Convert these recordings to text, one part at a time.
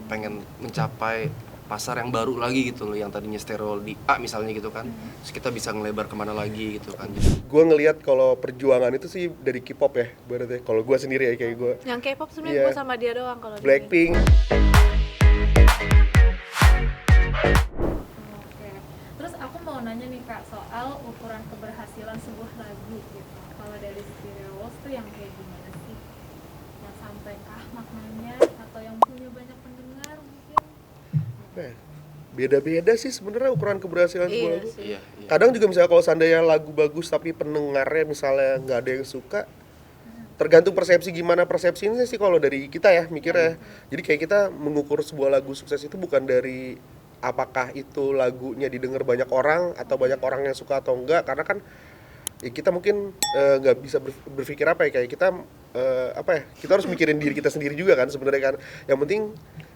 pengen mencapai pasar yang baru lagi gitu loh, yang tadinya stereo di A misalnya gitu kan, terus kita bisa ngelebar kemana lagi gitu kan. Gue ngelihat kalau perjuangan itu sih dari K-pop ya, berarti kalau gue sendiri ya kayak gue. Yang K-pop sebenarnya Iya. gue sama dia doang kalau di Blackpink. Oke. Terus aku mau nanya nih Kak soal ukuran keberhasilan sebuah lagu gitu. Kalau dari Stereo Walls tuh yang kayak gimana sih? Yang sampai maknanya atau yang punya banyak pendengar mungkin? Nah, beda-beda sih sebenarnya ukuran keberhasilan sebuah Iya lagu. sih. Iya. Kadang juga misalnya kalau seandainya lagu bagus tapi pendengarnya misalnya nggak ada yang suka, tergantung persepsi gimana persepsinya sih kalau dari kita ya mikirnya. Jadi kayak kita mengukur sebuah lagu sukses itu bukan dari apakah itu lagunya didengar banyak orang atau banyak orang yang suka atau enggak, karena kan ya kita mungkin nggak bisa berpikir apa ya, kayak kita kita harus mikirin diri kita sendiri juga kan sebenarnya kan. Yang penting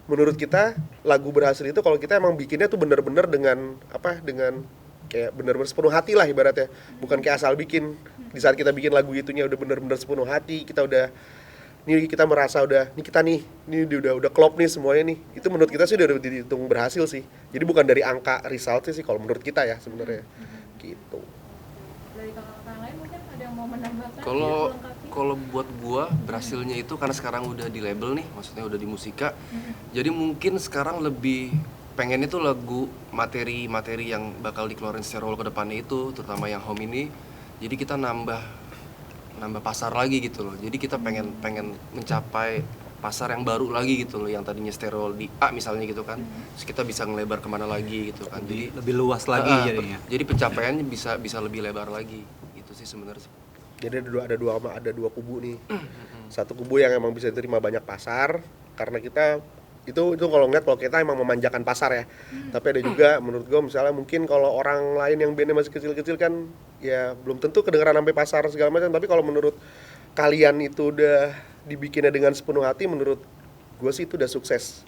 menurut kita lagu berhasil itu kalau kita emang bikinnya tuh bener-bener dengan dengan kayak bener-bener sepenuh hati lah ibaratnya, bukan kayak asal bikin. Di saat kita bikin lagu itunya udah bener-bener sepenuh hati, kita udah kita merasa ini udah klop nih semuanya nih, itu menurut kita sih udah dihitung berhasil sih. Jadi bukan dari angka result sih kalau menurut kita ya sebenarnya gitu. Dari kakak-kakak lain mungkin ada yang mau menambahkan? Kalau buat gua berhasilnya itu karena sekarang udah di label nih, maksudnya udah di Musika. Jadi mungkin sekarang lebih pengen itu lagu materi yang bakal dikeluarin Stereo Walls ke depannya itu, terutama yang Home ini. Jadi kita nambah pasar lagi gitu loh. Jadi kita pengen mencapai pasar yang baru lagi gitu loh, yang tadinya stereo di A misalnya gitu kan, terus kita bisa ngelebar kemana lagi gitu kan. Jadi lebih luas lagi jadinya. Jadi pencapaiannya bisa lebih lebar lagi. Itu sih sebenarnya. Jadi ada dua kubu nih. Satu kubu yang emang bisa diterima banyak pasar karena kita itu kalau kita emang memanjakan pasar ya. Tapi ada juga menurut gue misalnya mungkin kalau orang lain yang bandnya masih kecil-kecil kan ya belum tentu kedengeran sampai pasar segala macam. Tapi kalau menurut kalian itu udah dibikinnya dengan sepenuh hati, menurut gue sih itu udah sukses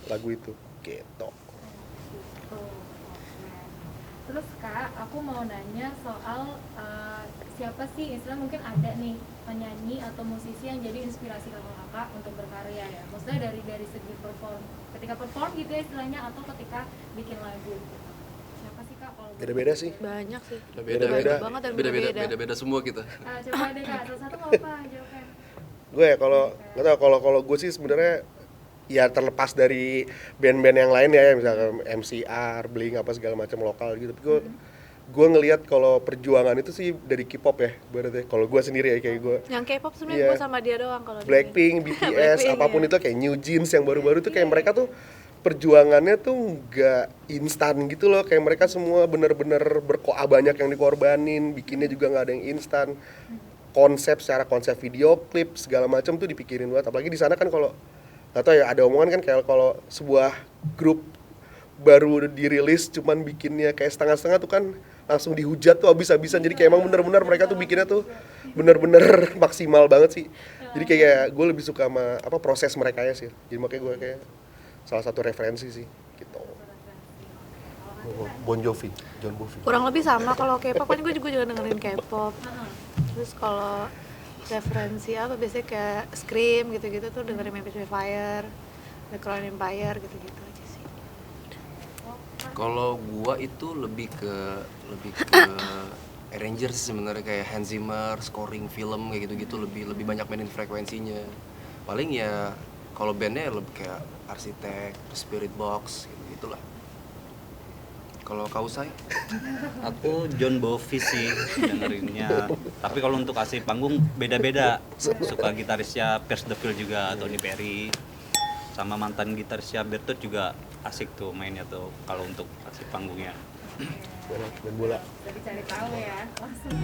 lagu itu gitu. Terus Kak, aku mau nanya soal siapa sih istilah mungkin ada nih penyanyi atau musisi yang jadi inspirasi kakak untuk berkarya ya. Maksudnya dari segi ketika perform gitu ya istilahnya, atau ketika bikin lagu gitu. Siapa sih Kak kalau Beda-beda sih. banyak sih. Beda-beda. Banyak banget dan beda-beda. Beda-beda semua kita. Coba deh Kak, satu-satu nggak apa jawabkan. Gue ya kalau gue sih sebenarnya ya terlepas dari band-band yang lain ya misalkan MCR, Blink apa segala macam lokal gitu. Tapi gue ngelihat kalau perjuangan itu sih dari K-pop ya, berarti kalau gue sendiri ya kayak gue. Yang K-pop sebenarnya Iya. gue sama dia doang kalau di Blackpink, BTS, Blackpink, apapun ya. itu kayak New Jeans yang baru-baru tuh kayak mereka tuh perjuangannya tuh nggak instan gitu loh, kayak mereka semua bener-bener banyak yang dikorbanin, bikinnya juga nggak ada yang instan. Konsep video klip segala macam tuh dipikirin banget. Apalagi di sana kan kalau nggak tahu ya, ada omongan kan kayak kalau sebuah grup baru dirilis cuman bikinnya kayak setengah-setengah tuh kan langsung dihujat tuh habis-habisan. Jadi kayak emang bener-bener mereka tuh bikinnya tuh bener-bener maksimal banget sih. Jadi kayak gue lebih suka sama proses mereka ya sih. Jadi makanya gue kayak salah satu referensi sih gitu. Bon Jovi. Kurang lebih sama kalau K-pop kan gue juga dengerin K-pop. Terus kalau referensi biasanya kayak Scream gitu-gitu tuh dengerin Memphis Fire, The Crown Empire gitu-gitu aja sih. Kalau gua itu lebih ke arranger sih sebenarnya, kayak Hans Zimmer, scoring film kayak gitu-gitu, lebih banyak mainin frekuensinya. Paling ya kalau bandnya lebih kayak Arsitek, Spirit Box gitu-gitulah. Kalau kau saya? Aku John Bovi sih dengerinnya. Tapi kalau untuk asli panggung beda-beda. Suka gitarisnya Pierce the Veil juga, Tony Perry. Sama mantan gitarisnya Bertot juga asik tuh mainnya tuh kalau untuk asli panggungnya. Main bola. Jadi cari tahu ya langsung.